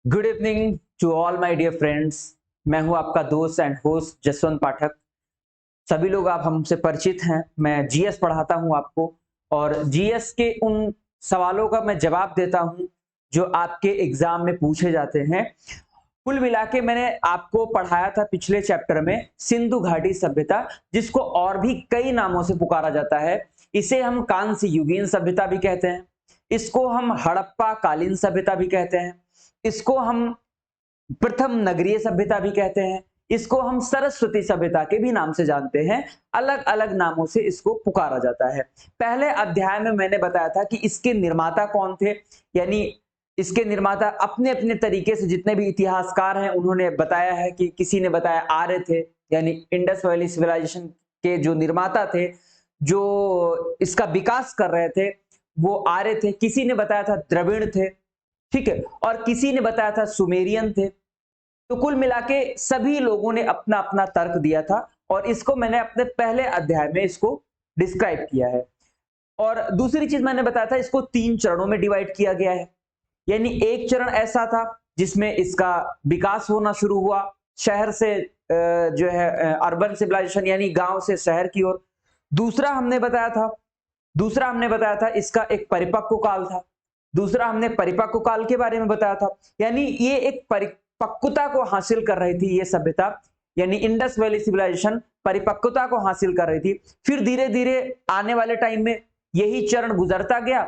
Good evening to all my dear friends. मैं हूं आपका दोस्त एंड होस्ट जसवंत पाठक। सभी लोग आप हमसे परिचित हैं। मैं जीएस पढ़ाता हूं आपको, और जीएस के उन सवालों का मैं जवाब देता हूं जो आपके एग्जाम में पूछे जाते हैं। कुल मिला के मैंने आपको पढ़ाया था पिछले चैप्टर में सिंधु घाटी सभ्यता, जिसको और भी कई नामों से पुकारा जाता है। इसे हम कांस्य युगीन सभ्यता भी कहते हैं, इसको हम हड़प्पा कालीन सभ्यता भी कहते हैं, इसको हम प्रथम नगरीय सभ्यता भी कहते हैं, इसको हम सरस्वती सभ्यता के भी नाम से जानते हैं। अलग अलग नामों से इसको पुकारा जाता है। पहले अध्याय में मैंने बताया था कि इसके निर्माता कौन थे, यानी इसके निर्माता अपने अपने तरीके से जितने भी इतिहासकार हैं उन्होंने बताया है कि किसी ने बताया आर्य थे, यानी इंडस वैली सिविलाइजेशन के जो निर्माता थे, जो इसका विकास कर रहे थे, वो आर्य थे। किसी ने बताया था द्रविड़ थे, ठीक है, और किसी ने बताया था सुमेरियन थे। तो कुल मिला के सभी लोगों ने अपना अपना तर्क दिया था, और इसको मैंने अपने पहले अध्याय में इसको डिस्क्राइब किया है। और दूसरी चीज मैंने बताया था, इसको 3 चरणों में डिवाइड किया गया है। यानी एक चरण ऐसा था जिसमें इसका विकास होना शुरू हुआ, शहर से जो है अर्बन सिविलाइजेशन, यानी गांव से शहर की ओर। दूसरा हमने बताया था इसका एक परिपक्व काल था। दूसरा हमने परिपक्व काल के बारे में बताया था, यानी ये एक परिपक्वता को हासिल कर रही थी ये सभ्यता, यानी इंडस वैली सिविलाइजेशन परिपक्वता को हासिल कर रही थी। फिर धीरे धीरे आने वाले टाइम में यही चरण गुजरता गया,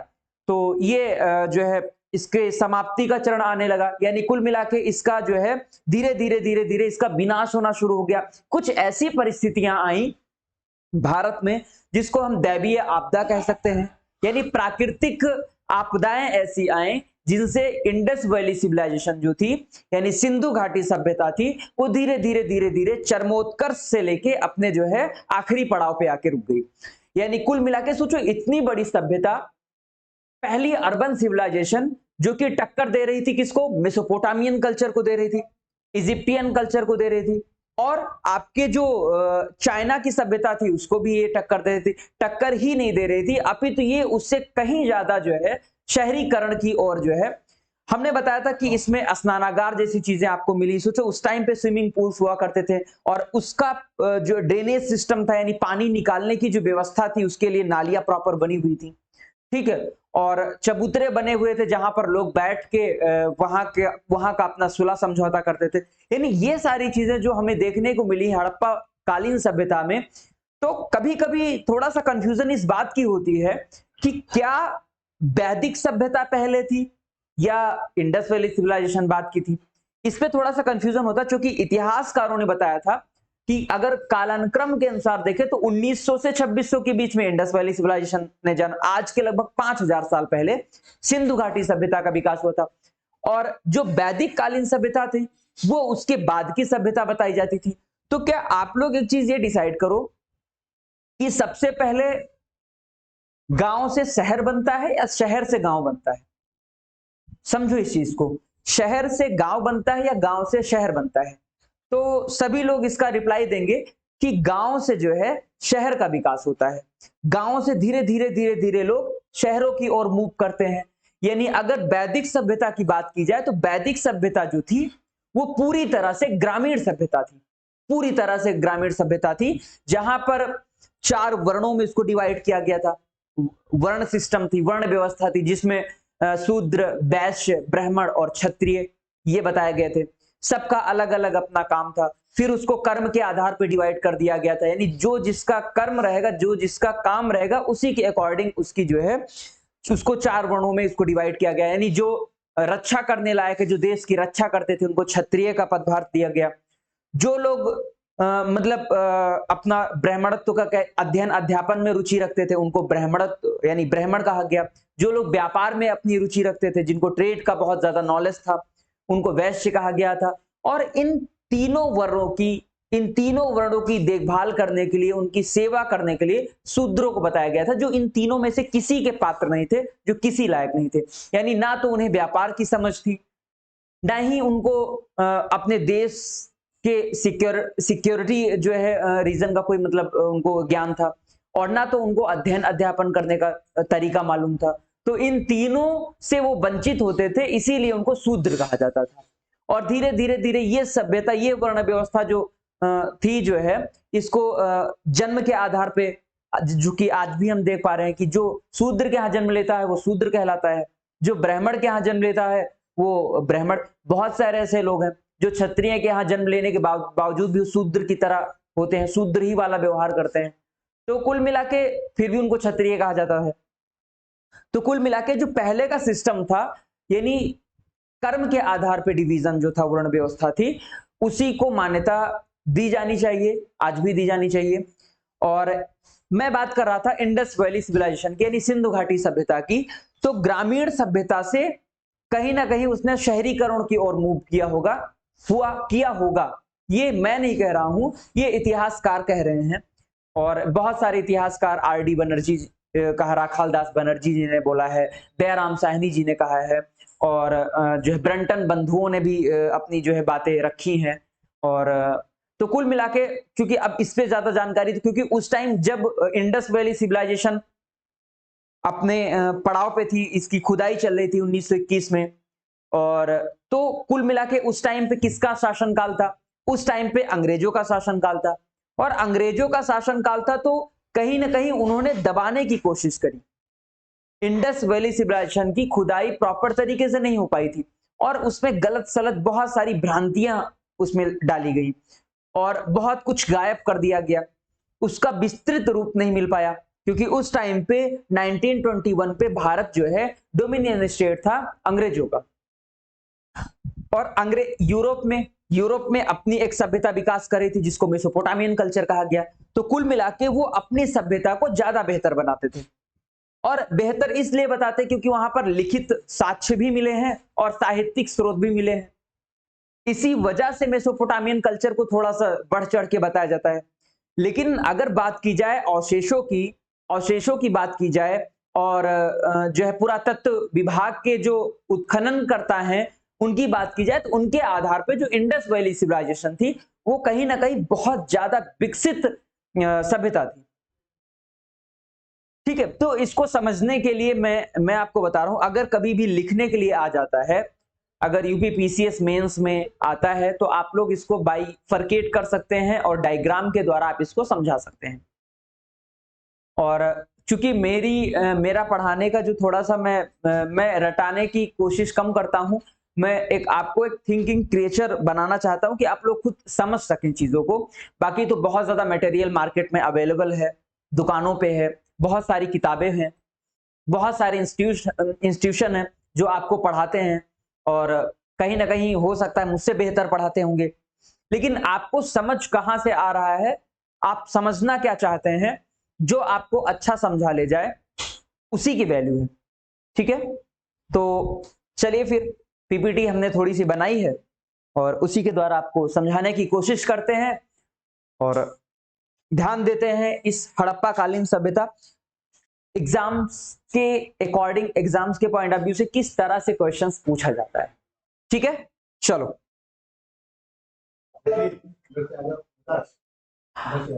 तो ये जो है इसके समाप्ति का चरण आने लगा। यानी कुल मिला के इसका जो है धीरे धीरे इसका विनाश होना शुरू हो गया। कुछ ऐसी परिस्थितियां आई भारत में जिसको हम दैवीय आपदा कह सकते हैं, यानी प्राकृतिक आपदाएं ऐसी आए जिनसे इंडस वैली सिविलाइजेशन जो थी, यानी सिंधु घाटी सभ्यता थी, वो धीरे धीरे चरमोत्कर्ष से लेके अपने जो है आखिरी पड़ाव पे आके रुक गई। यानी कुल मिला के सोचो, इतनी बड़ी सभ्यता, पहली अर्बन सिविलाइजेशन जो कि टक्कर दे रही थी किसको, मेसोपोटामियन कल्चर को दे रही थी, इजिप्टियन कल्चर को दे रही थी, और आपके जो चाइना की सभ्यता थी उसको भी ये टक्कर दे रही थी। टक्कर ही नहीं दे रही थी, अपितु ये उससे कहीं ज्यादा जो है शहरीकरण की ओर जो है। हमने बताया था कि इसमें स्नानागार जैसी चीजें आपको मिली। सोचो उस टाइम पे स्विमिंग पूल्स हुआ करते थे, और उसका जो ड्रेनेज सिस्टम था, यानी पानी निकालने की जो व्यवस्था थी, उसके लिए नालियां प्रॉपर बनी हुई थी, ठीक है, और चबूतरे बने हुए थे जहां पर लोग बैठ के वहां का अपना सुलह समझौता करते थे। यानी ये सारी चीजें जो हमें देखने को मिली हड़प्पा कालीन सभ्यता में। तो कभी कभी थोड़ा सा कंफ्यूजन इस बात की होती है कि क्या वैदिक सभ्यता पहले थी या इंडस वैली सिविलाइजेशन बाद की थी। इस पे थोड़ा सा कंफ्यूजन होता है, क्योंकि इतिहासकारों ने बताया था कि अगर कालानुक्रम के अनुसार देखें तो 1900 से 2600 के बीच में इंडस वैली सिविलाइजेशन ने जन्म, आज के लगभग 5000 साल पहले सिंधु घाटी सभ्यता का विकास हुआ था। और जो वैदिक कालीन सभ्यता थी वो उसके बाद की सभ्यता बताई जाती थी। तो क्या आप लोग एक चीज ये डिसाइड करो कि सबसे पहले गांव से शहर बनता है या शहर से गांव बनता है। समझो इस चीज को, शहर से गांव बनता है या गांव से शहर बनता है। तो सभी लोग इसका रिप्लाई देंगे कि गांव से जो है शहर का विकास होता है। गांव से धीरे धीरे लोग शहरों की ओर मूव करते हैं। यानी अगर वैदिक सभ्यता की बात की जाए तो वैदिक सभ्यता जो थी वो पूरी तरह से ग्रामीण सभ्यता थी, पूरी तरह से ग्रामीण सभ्यता थी, जहां पर 4 वर्णों में इसको डिवाइड किया गया था। वर्ण सिस्टम थी, वर्ण व्यवस्था थी, जिसमें शूद्र, वैश्य, ब्राह्मण और क्षत्रिय ये बताए गए थे। सबका अलग अलग अपना काम था। फिर उसको कर्म के आधार पर डिवाइड कर दिया गया था, यानी जो जिसका कर्म रहेगा, जो जिसका काम रहेगा, उसी के अकॉर्डिंग उसकी जो है उसको 4 वर्णों में इसको डिवाइड किया गया। यानी जो रक्षा करने लायक है, जो देश की रक्षा करते थे, उनको क्षत्रिय का पदभार दिया गया। जो लोग मतलब अपना ब्राह्मणत्व का अध्ययन अध्यापन में रुचि रखते थे, उनको ब्राह्मणत्व यानी ब्राह्मण कहा गया। जो लोग व्यापार में अपनी रुचि रखते थे, जिनको ट्रेड का बहुत ज्यादा नॉलेज था, उनको वैश्य कहा गया था। और इन तीनों वर्णों की देखभाल करने के लिए, उनकी सेवा करने के लिए शूद्रों को बताया गया था, जो इन तीनों में से किसी के पात्र नहीं थे, जो किसी लायक नहीं थे। यानी ना तो उन्हें व्यापार की समझ थी, ना ही उनको अपने देश के सिक्योरिटी जो है रीजन का कोई मतलब उनको ज्ञान था, और ना तो उनको अध्ययन अध्यापन करने का तरीका मालूम था। तो इन तीनों से वो वंचित होते थे, इसीलिए उनको शूद्र कहा जाता था। और धीरे धीरे धीरे ये सभ्यता, ये वर्ण व्यवस्था जो थी जो है, इसको जन्म के आधार पे, जो कि आज भी हम देख पा रहे हैं कि जो शूद्र के यहाँ जन्म लेता है वो शूद्र कहलाता है, जो ब्राह्मण के यहाँ जन्म लेता है वो ब्राह्मण। बहुत सारे ऐसे लोग हैं जो क्षत्रिय के यहाँ जन्म लेने के बावजूद भी शूद्र की तरह होते हैं, शूद्र ही वाला व्यवहार करते हैं, तो कुल मिला के फिर भी उनको क्षत्रिय कहा जाता है। तो कुल मिला के जो पहले का सिस्टम था, यानी कर्म के आधार पे डिवीजन जो था, वर्ण व्यवस्था थी, उसी को मान्यता दी जानी चाहिए, आज भी दी जानी चाहिए। और मैं बात कर रहा था इंडस वैली सिविलाइजेशन की, यानी सिंधु घाटी सभ्यता की। तो ग्रामीण सभ्यता से कहीं ना कहीं उसने शहरीकरण की ओर मूव किया होगा। ये मैं नहीं कह रहा हूं, ये इतिहासकार कह रहे हैं। और बहुत सारे इतिहासकार, आर.डी. बनर्जी कहा, राखालदास बनर्जी जी ने बोला है, दयाराम साहनी जी ने कहा है, और जो है ब्रंटन बंधुओं ने भी अपनी जो है बातें रखी हैं। और तो कुल मिला के, क्योंकि अब इस पे ज्यादा जानकारी थी, क्योंकि उस टाइम जब इंडस वैली सिविलाइजेशन अपने पड़ाव पे थी, इसकी खुदाई चल रही थी 1921 में। और तो कुल मिला के उस टाइम पे किसका शासनकाल था? उस टाइम पे अंग्रेजों का शासनकाल था। और अंग्रेजों का शासनकाल था, तो कहीं ना कहीं उन्होंने दबाने की कोशिश करी। इंडस वैली सिविलाइजेशन की खुदाई प्रॉपर तरीके से नहीं हो पाई थी, और उसमें गलत सलत बहुत सारी भ्रांतियां उसमें डाली गई, और बहुत कुछ गायब कर दिया गया। उसका विस्तृत रूप नहीं मिल पाया, क्योंकि उस टाइम पे 1921 पे भारत जो है डोमिनियन स्टेट था अंग्रेजों का। और यूरोप में अपनी एक सभ्यता विकास कर रही थी, जिसको मेसोपोटामियन कल्चर कहा गया। तो कुल मिला के वो अपनी सभ्यता को ज्यादा बेहतर बनाते थे, और बेहतर इसलिए बताते क्योंकि वहां पर लिखित साक्ष्य भी मिले हैं और साहित्यिक स्रोत भी मिले हैं। इसी वजह से मेसोपोटामियन कल्चर को थोड़ा सा बढ़ चढ़ के बताया जाता है। लेकिन अगर बात की जाए अवशेषों की बात की जाए, और जो है पुरातत्व विभाग के जो उत्खनन करता है उनकी बात की जाए, तो उनके आधार पे जो इंडस वैली सिविलाइजेशन थी, वो कहीं ना कहीं बहुत ज्यादा विकसित सभ्यता थी। ठीक है, तो इसको समझने के लिए मैं आपको बता रहा हूं, अगर कभी भी लिखने के लिए आ जाता है, अगर यूपीपीसीएस मेंस में आता है, तो आप लोग इसको बाइफरकेट कर सकते हैं और डायग्राम के द्वारा आप इसको समझा सकते हैं। और चूंकि मेरा पढ़ाने का जो थोड़ा सा मैं रटाने की कोशिश कम करता हूं, मैं आपको एक थिंकिंग क्रिएचर बनाना चाहता हूं कि आप लोग खुद समझ सकें चीजों को। बाकी तो बहुत ज्यादा मटेरियल मार्केट में अवेलेबल है, दुकानों पे है, बहुत सारी किताबें हैं, बहुत सारे इंस्टीट्यूशन हैं जो आपको पढ़ाते हैं, और कहीं ना कहीं हो सकता है मुझसे बेहतर पढ़ाते होंगे। लेकिन आपको समझ कहां से आ रहा है, आप समझना क्या चाहते हैं, जो आपको अच्छा समझा ले जाए उसी की वैल्यू है। ठीक है, तो चलिए फिर पीपीटी हमने थोड़ी सी बनाई है, और उसी के द्वारा आपको समझाने की कोशिश करते हैं, और ध्यान देते हैं इस हड़प्पा कालीन सभ्यता एग्जाम्स के अकॉर्डिंग, एग्जाम्स के पॉइंट ऑफ व्यू से किस तरह से क्वेश्चंस पूछा जाता है। ठीक है, चलो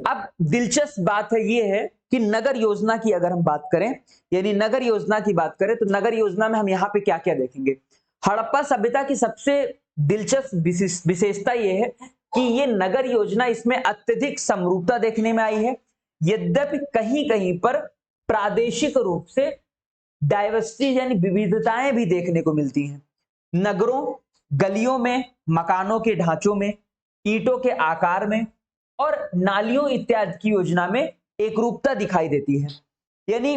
अब दिलचस्प बात है ये है कि नगर योजना की अगर हम बात करें, यानी नगर योजना की बात करें, तो नगर योजना में हम यहाँ पे क्या क्या देखेंगे। हड़प्पा सभ्यता की सबसे दिलचस्प विशेषता ये है कि ये नगर योजना, इसमें अत्यधिक समरूपता देखने में आई है, यद्यपि कहीं कहीं पर प्रादेशिक रूप से डाइवर्सिटी यानी विविधताएं भी देखने को मिलती हैं। नगरों, गलियों में, मकानों के ढांचों में, ईंटों के आकार में, और नालियों इत्यादि की योजना में एक रूपता दिखाई देती है। यानी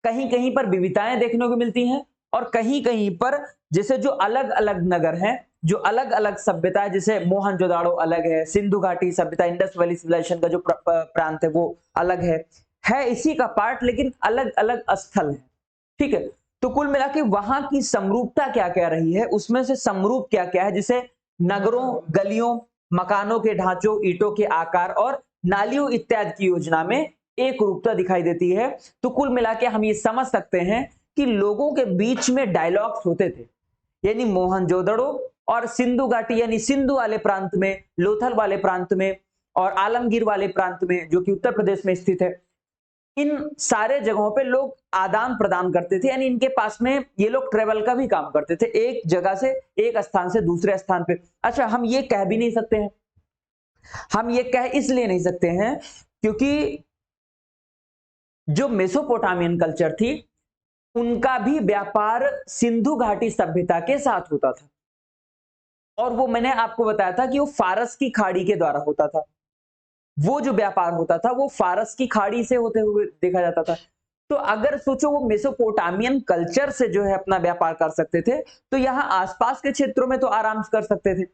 कहीं कहीं पर विविधताएं देखने को मिलती हैं, और कहीं कहीं पर जैसे जो अलग अलग नगर हैं, जो अलग अलग सभ्यता है, जैसे मोहनजोदाड़ो अलग है, सिंधु घाटी सभ्यता, इंडस वैली सिविलाइजेशन का जो प्रांत है वो अलग है इसी का पार्ट, लेकिन अलग अलग स्थल है। ठीक है, तो कुल मिला के वहां की समरूपता क्या क्या रही है, उसमें से समरूप क्या क्या है, जैसे नगरों, गलियों, मकानों के ढांचों, ईंटों के आकार और नालियों इत्यादि की योजना में एक रूपता दिखाई देती है। तो कुल मिला के हम ये समझ सकते हैं कि लोगों के बीच में डायलॉग्स होते थे, यानी मोहनजोदड़ो और सिंधु घाटी, यानी सिंधु वाले प्रांत में, लोथल वाले प्रांत में, और आलमगीर वाले प्रांत में जो कि उत्तर प्रदेश में स्थित है, इन सारे जगहों पे लोग आदान प्रदान करते थे, यानी इनके पास में ये लोग ट्रेवल का भी काम करते थे, एक जगह से एक स्थान से दूसरे स्थान पे। अच्छा, हम ये कह भी नहीं सकते हैं, हम ये कह इसलिए नहीं सकते हैं क्योंकि जो मेसोपोटामियन कल्चर थी उनका भी व्यापार सिंधु घाटी सभ्यता के साथ होता था, और वो मैंने आपको बताया था कि वो फारस की खाड़ी के द्वारा होता था। वो जो व्यापार होता था वो फारस की खाड़ी से होते हुए देखा जाता था। तो अगर सोचो वो मेसोपोटामियन कल्चर से जो है अपना व्यापार कर सकते थे, तो यहाँ आसपास के क्षेत्रों में तो आराम से कर सकते थे,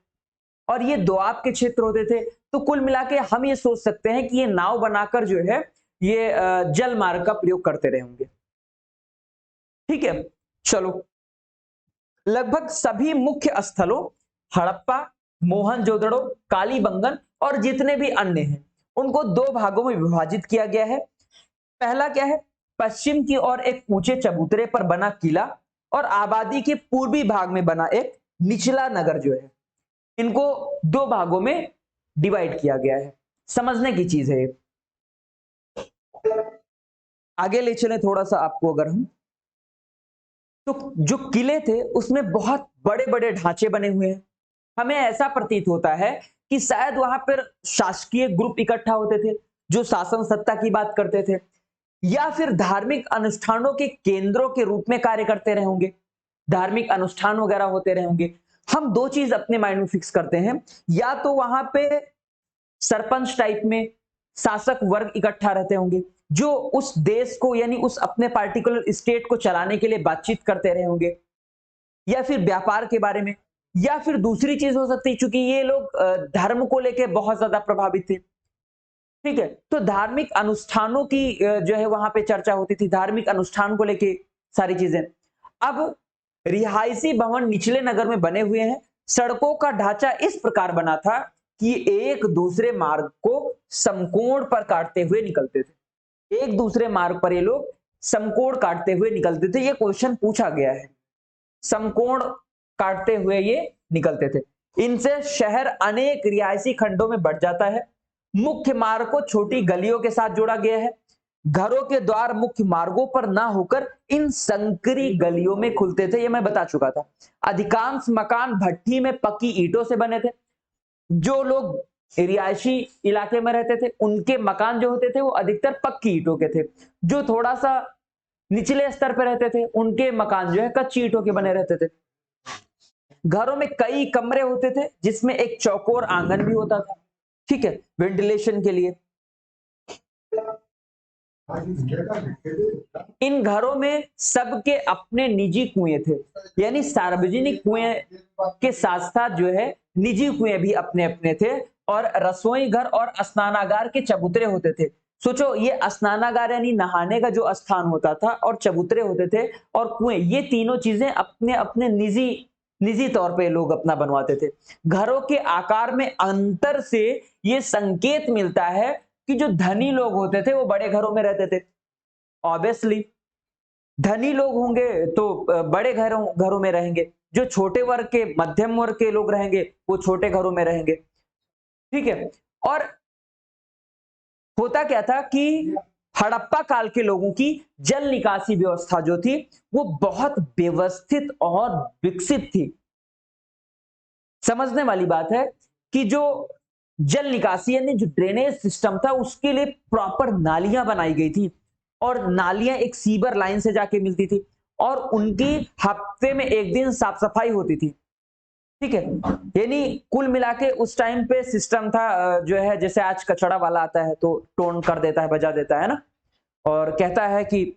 और ये दोआब के क्षेत्र होते थे। तो कुल मिला के हम ये सोच सकते हैं कि ये नाव बनाकर जो है ये जल मार्ग का प्रयोग करते रहे होंगे। ठीक है, चलो, लगभग सभी मुख्य स्थलों हड़प्पा, मोहनजोदड़ो, कालीबंगन और जितने भी अन्य हैं उनको दो भागों में विभाजित किया गया है। पहला क्या है, पश्चिम की ओर एक ऊंचे चबूतरे पर बना किला और आबादी के पूर्वी भाग में बना एक निचला नगर जो है, इनको दो भागों में डिवाइड किया गया है। समझने की चीज है ये। आगे ले चले थोड़ा सा आपको, अगर हम तो जो किले थे उसमें बहुत बड़े बड़े ढांचे बने हुए हैं। हमें ऐसा प्रतीत होता है कि शायद वहां पर शासकीय ग्रुप इकट्ठा होते थे जो शासन सत्ता की बात करते थे, या फिर धार्मिक अनुष्ठानों के केंद्रों के रूप में कार्य करते रहे होंगे, धार्मिक अनुष्ठान वगैरह होते रहे होंगे। हम दो चीज अपने माइंड में फिक्स करते हैं, या तो वहां पे सरपंच टाइप में शासक वर्ग इकट्ठा रहते होंगे जो उस देश को यानी उस अपने पार्टिकुलर स्टेट को चलाने के लिए बातचीत करते रहे होंगे, या फिर व्यापार के बारे में, या फिर दूसरी चीज हो सकती है क्योंकि ये लोग धर्म को लेकर बहुत ज्यादा प्रभावित थे। ठीक है, तो धार्मिक अनुष्ठानों की जो है वहां पे चर्चा होती थी, धार्मिक अनुष्ठान को लेके सारी चीजें। अब रिहायशी भवन निचले नगर में बने हुए हैं। सड़कों का ढांचा इस प्रकार बना था कि एक दूसरे मार्ग को समकोण पर काटते हुए निकलते थे, एक दूसरे मार्ग पर ये लोग समकोण काटते हुए निकलते थे। ये क्वेश्चन पूछा गया है, समकोण काटते हुए ये निकलते थे। इनसे शहर अनेक रिहायशी खंडों में बढ़ जाता है। मुख्य मार्ग को छोटी गलियों के साथ जोड़ा गया है। घरों के द्वार मुख्य मार्गों पर ना होकर इन संकरी गलियों में खुलते थे, ये मैं बता चुका था। अधिकांश मकान भट्ठी में पक्की ईंटों से बने थे। जो लोग रिहायशी इलाके में रहते थे उनके मकान जो होते थे वो अधिकतर पक्की ईंटों के थे। जो थोड़ा सा निचले स्तर पर रहते थे उनके मकान जो है कच्ची ईंटों के बने रहते थे। घरों में कई कमरे होते थे जिसमें एक चौकोर आंगन भी होता था, ठीक है, वेंटिलेशन के लिए। इन घरों में सबके अपने निजी कुएं थे, यानी सार्वजनिक कुएं के साथ साथ जो है निजी कुएं भी अपने अपने थे, और रसोई घर और स्नानागार के चबूतरे होते थे। सोचो, ये स्नानागार यानी नहाने का जो स्थान होता था, और चबूतरे होते थे, और कुएं, ये तीनों चीजें अपने अपने निजी निजी तौर पे लोग अपना बनवाते थे। घरों के आकार में अंतर से ये संकेत मिलता है कि जो धनी लोग होते थे वो बड़े घरों में रहते थे। ऑब्वियसली धनी लोग होंगे तो बड़े घरों में रहेंगे, जो छोटे वर्ग के मध्यम वर्ग के लोग रहेंगे वो छोटे घरों में रहेंगे। ठीक है, और होता क्या था कि हड़प्पा काल के लोगों की जल निकासी व्यवस्था जो थी वो बहुत व्यवस्थित और विकसित थी। समझने वाली बात है कि जो जल निकासी यानी जो ड्रेनेज सिस्टम था उसके लिए प्रॉपर नालियां बनाई गई थी, और नालियां एक सीवर लाइन से जाके मिलती थी, और उनकी हफ्ते में एक दिन साफ सफाई होती थी। ठीक है, यानी कुल मिला के उस टाइम पे सिस्टम था जो है, जैसे आज कचड़ा वाला आता है तो टोन कर देता है, बजा देता है ना, और कहता है कि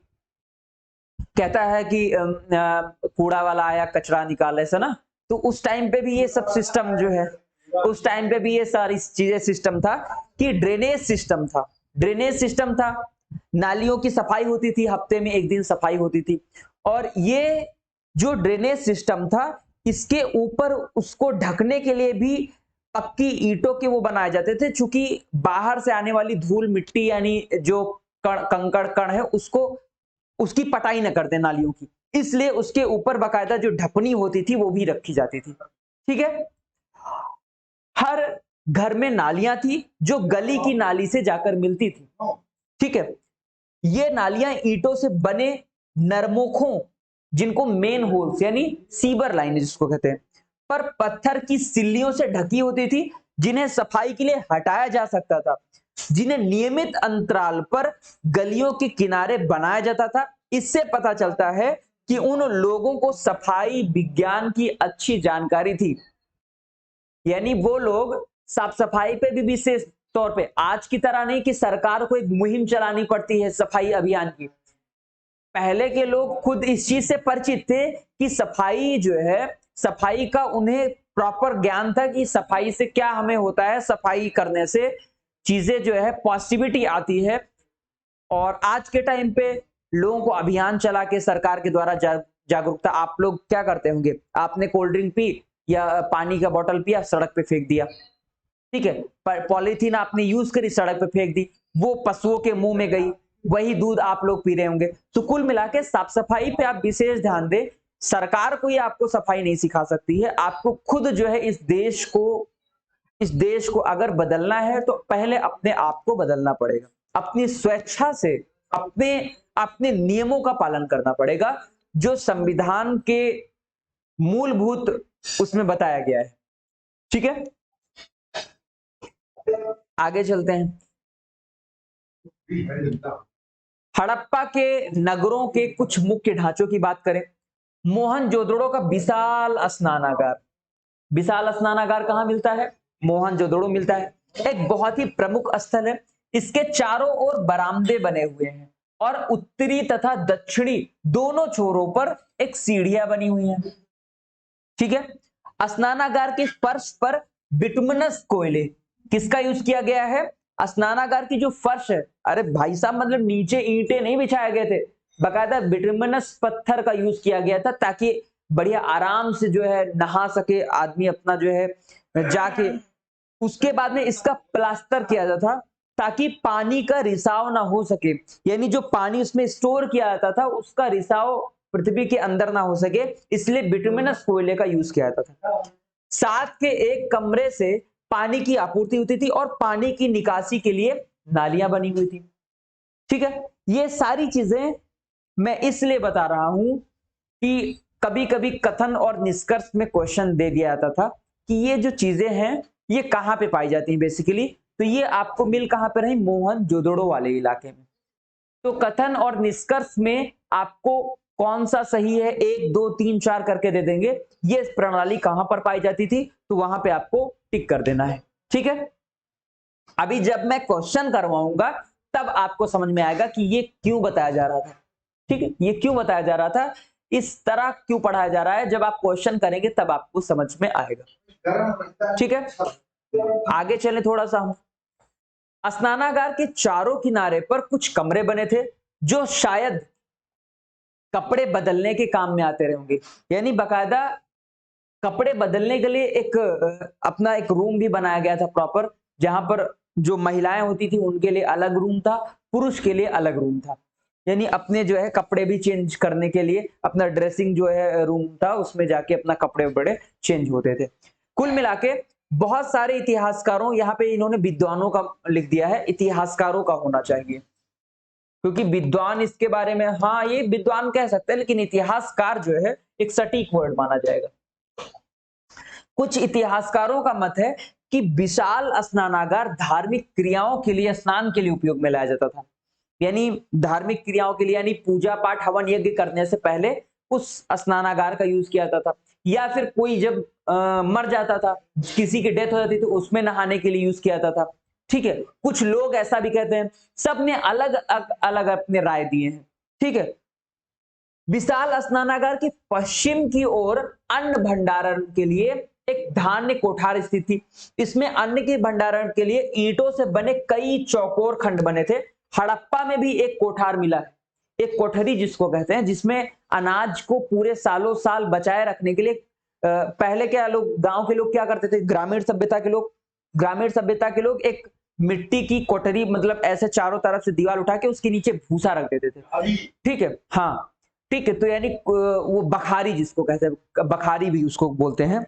कूड़ा वाला आया कचरा निकाल, ऐसा ना। तो उस टाइम पे भी ये सब सिस्टम जो है, उस टाइम पे भी ये सारी चीजें सिस्टम था कि ड्रेनेज सिस्टम था, ड्रेनेज सिस्टम था। नालियों की सफाई होती थी, हफ्ते में एक दिन सफाई होती थी, और ये जो ड्रेनेज सिस्टम था इसके ऊपर उसको ढकने के लिए भी पक्की ईंटों के वो बनाए जाते थे, चूंकि बाहर से आने वाली धूल मिट्टी यानी जो कंकड़ कण है उसको उसकी पटाई न कर दे नालियों की, इसलिए उसके ऊपर बाकायदा जो ढपनी होती थी वो भी रखी जाती थी। ठीक है, हर घर में नालियां थी जो गली की नाली से जाकर मिलती थी। ठीक है, ये नालियां ईंटों से बने नरमुखों, जिनको मेन होल्स यानी सीवर लाइन जिसको कहते हैं, पर पत्थर की सिल्लियों से ढकी होती थी, जिन्हें सफाई के लिए हटाया जा सकता था, जिन्हें नियमित अंतराल पर गलियों के किनारे बनाया जाता था। इससे पता चलता है कि उन लोगों को सफाई विज्ञान की अच्छी जानकारी थी। यानी वो लोग साफ सफाई पे भी विशेष तौर पे, आज की तरह नहीं कि सरकार को एक मुहिम चलानी पड़ती है सफाई अभियान की। पहले के लोग खुद इस चीज से परिचित थे कि सफाई जो है, सफाई का उन्हें प्रॉपर ज्ञान था कि सफाई से क्या हमें होता है, सफाई करने से चीजें जो है पॉजिटिविटी आती है। और आज के टाइम पे लोगों को अभियान चला के सरकार के द्वारा जागरूकता, आप लोग क्या करते होंगे, आपने कोल्ड ड्रिंक पी या पानी का बोतल पिया, सड़क पे फेंक दिया, ठीक है, पर पॉलीथीन आपने यूज करी, सड़क पे फेंक दी, वो पशुओं के मुंह में गई, वही दूध आप लोग पी रहे होंगे। तो कुल मिला के साफ सफाई पे आप विशेष ध्यान दें। सरकार कोई आपको सफाई नहीं सिखा सकती है, आपको खुद जो है इस देश को अगर बदलना है तो पहले अपने आप को बदलना पड़ेगा, अपनी स्वेच्छा से अपने अपने नियमों का पालन करना पड़ेगा, जो संविधान के मूलभूत उसमें बताया गया है। ठीक है, आगे चलते हैं। हड़प्पा के नगरों के कुछ मुख्य ढांचों की बात करें। मोहनजोदड़ो का विशाल स्नानागार, विशाल स्नानागार कहां मिलता है, मोहनजोदड़ो मिलता है। एक बहुत ही प्रमुख स्थल है, इसके चारों ओर बरामदे बने हुए हैं और उत्तरी तथा दक्षिणी दोनों छोरों पर एक सीढ़ियां बनी हुई हैं। ठीक है, स्नानागार के फर्श पर बिटुमिनस कोयले, किसका यूज किया गया है, स्नानागार की जो फर्श है, अरे भाई साहब मतलब नीचे ईंटें नहीं बिछाए गए थे, बकायदा बिटुमिनस पत्थर का यूज किया गया था, ताकि बढ़िया आराम से जो है नहा सके आदमी अपना जो है जाके। उसके बाद में इसका प्लास्टर किया जाता था ताकि पानी का रिसाव ना हो सके, यानी जो पानी उसमें स्टोर किया जाता था उसका रिसाव पृथ्वी के अंदर ना हो सके, इसलिए बिटुमिनस कोयले का यूज किया जाता था। साथ के एक कमरे से पानी की आपूर्ति होती थी और पानी की निकासी के लिए नालियां बनी हुई थी। ठीक है, ये सारी चीजें मैं इसलिए बता रहा हूं कि कभी कभी कथन और निष्कर्ष में क्वेश्चन दे दिया जाता था कि ये जो चीजें हैं ये कहां पे पाई जाती हैं बेसिकली, तो ये आपको मिल कहां पे रही, मोहनजोदड़ो वाले इलाके में। तो कथन और निष्कर्ष में आपको कौन सा सही है, 1 2 3 4 करके दे देंगे, ये प्रणाली कहां पर पाई जाती थी, तो वहां पे आपको टिक कर देना है। ठीक है, अभी जब मैं क्वेश्चन करवाऊंगा तब आपको समझ में आएगा कि ये क्यों बताया जा रहा था। ठीक है, ये क्यों बताया जा रहा था, इस तरह क्यों पढ़ाया जा रहा है, जब आप क्वेश्चन करेंगे तब आपको समझ में आएगा। ठीक है, आगे चले थोड़ा सा। हम स्नानागार के चारों किनारे पर कुछ कमरे बने थे जो शायद कपड़े बदलने के काम में आते रहे होंगे, यानी बकायदा कपड़े बदलने के लिए एक अपना एक रूम भी बनाया गया था प्रॉपर, जहां पर जो महिलाएं होती थी उनके लिए अलग रूम था, पुरुष के लिए अलग रूम था, यानी अपने जो है कपड़े भी चेंज करने के लिए अपना ड्रेसिंग जो है रूम था, उसमें जाके अपना कपड़े बड़े चेंज होते थे। कुल मिलाके बहुत सारे इतिहासकारों, यहाँ पे इन्होंने विद्वानों का लिख दिया है, इतिहासकारों का होना चाहिए, क्योंकि विद्वान इसके बारे में, हाँ ये विद्वान कह सकते हैं, लेकिन इतिहासकार जो है एक सटीक वर्ड माना जाएगा। कुछ इतिहासकारों का मत है कि विशाल स्नानागार धार्मिक क्रियाओं के लिए, स्नान के लिए उपयोग में लाया जाता था, यानी धार्मिक क्रियाओं के लिए, यानी पूजा पाठ हवन यज्ञ करने से पहले उस स्नानागार का यूज किया जाता था, या फिर कोई जब मर जाता था, किसी की डेथ हो जाती थी, उसमें नहाने के लिए यूज किया जाता था। ठीक है, कुछ लोग ऐसा भी कहते हैं, सब ने अलग अलग अपने राय दिए हैं। ठीक है, विशाल स्नानागार की पश्चिम की ओर अन्न भंडारण के लिए एक धान्य कोठार स्थित थी, इसमें अन्न के भंडारण के लिए ईंटों से बने कई चौकोर खंड बने थे। हड़प्पा में भी एक कोठार मिला है, एक कोठरी जिसको कहते हैं, जिसमें अनाज को पूरे सालों साल बचाए रखने के लिए पहले क्या लोग, गांव के लोग क्या करते थे, ग्रामीण सभ्यता के लोग एक मिट्टी की कोठरी, मतलब ऐसे चारों तरफ से दीवार उठा के उसके नीचे भूसा रख देते थे। ठीक है, हाँ ठीक है, तो यानी वो बखारी जिसको कहते हैं, बखारी भी उसको बोलते हैं।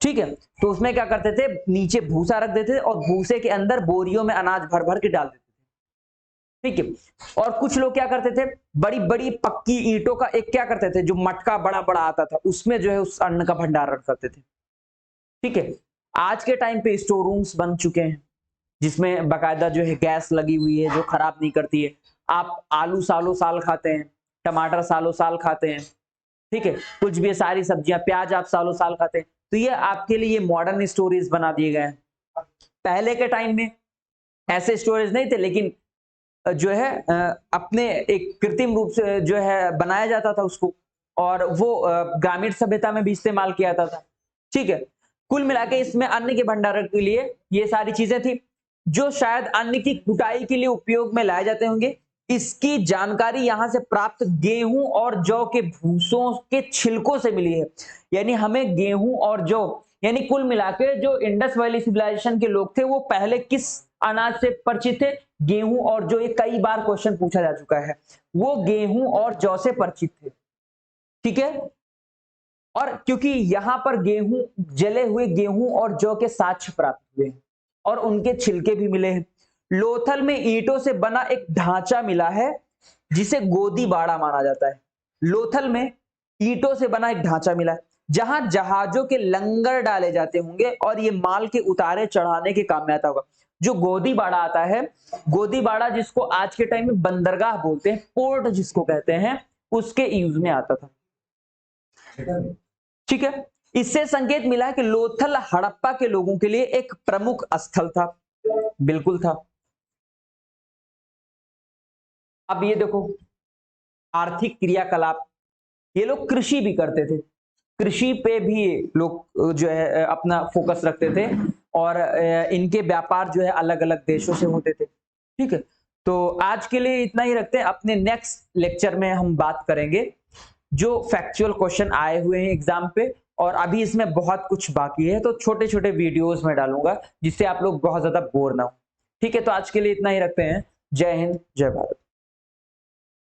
ठीक है, तो उसमें क्या करते थे, नीचे भूसा रख देते थे और भूसे के अंदर बोरियों में अनाज भर भर के डाल देते थे। ठीक है। और कुछ लोग क्या करते थे, बड़ी बड़ी पक्की ईंटों का एक क्या करते थे, जो मटका बड़ा बड़ा आता था, उसमें जो है उस अन्न का भंडारण करते थे। ठीक है। आज के टाइम पे स्टोर रूम्स बन चुके हैं, जिसमें बाकायदा जो है गैस लगी हुई है, जो खराब नहीं करती है। आप आलू सालों साल खाते हैं, टमाटर सालों साल खाते हैं, ठीक है, कुछ भी सारी सब्जियां, प्याज आप सालों साल खाते हैं। तो ये आपके लिए मॉडर्न स्टोरेज बना दिए गए हैं। पहले के टाइम में ऐसे स्टोरेज नहीं थे, लेकिन जो है अपने एक कृत्रिम रूप से जो है बनाया जाता था उसको, और वो ग्रामीण सभ्यता में भी इस्तेमाल किया जाता था। ठीक है। कुल मिला के इसमें अन्न के भंडारण के लिए ये सारी चीजें थी, जो शायद अन्न की कुटाई के लिए उपयोग में लाए जाते होंगे। इसकी जानकारी यहां से प्राप्त गेहूं और जौ के भूसों के छिलकों से मिली है। यानी हमें गेहूं और जौ, यानी कुल मिला के जो इंडस वैली सिविलाइजेशन के लोग थे वो पहले किस अनाज से परिचित थे, गेहूं और जौ। ये कई बार क्वेश्चन पूछा जा चुका है, वो गेहूं और जौ से परिचित थे। ठीक है। और क्योंकि यहां पर गेहूं, जले हुए गेहूं और जौ के साक्ष्य प्राप्त हुए और उनके छिलके भी मिले हैं। लोथल में ईंटों से बना एक ढांचा मिला है, जिसे गोदी बाड़ा माना जाता है। लोथल में ईंटों से बना एक ढांचा मिला है, जहां जहाजों के लंगर डाले जाते होंगे और ये माल के उतारे चढ़ाने के काम में आता होगा। जो गोदी बाड़ा आता है, गोदी बाड़ा जिसको आज के टाइम में बंदरगाह बोलते हैं, पोर्ट जिसको कहते हैं, उसके यूज में आता था। ठीक है। इससे संकेत मिला है कि लोथल हड़प्पा के लोगों के लिए एक प्रमुख स्थल था। बिल्कुल था। अब ये देखो, आर्थिक क्रियाकलाप, ये लोग कृषि भी करते थे, कृषि पे भी लोग जो है अपना फोकस रखते थे, और इनके व्यापार जो है अलग अलग देशों से होते थे। ठीक है। तो आज के लिए इतना ही रखते हैं, अपने नेक्स्ट लेक्चर में हम बात करेंगे जो फैक्चुअल क्वेश्चन आए हुए हैं एग्जाम पे, और अभी इसमें बहुत कुछ बाकी है, तो छोटे छोटे वीडियोस में डालूंगा जिससे आप लोग बहुत ज्यादा बोर ना हो। ठीक है। तो आज के लिए इतना ही रखते हैं। जय हिंद, जय भारत।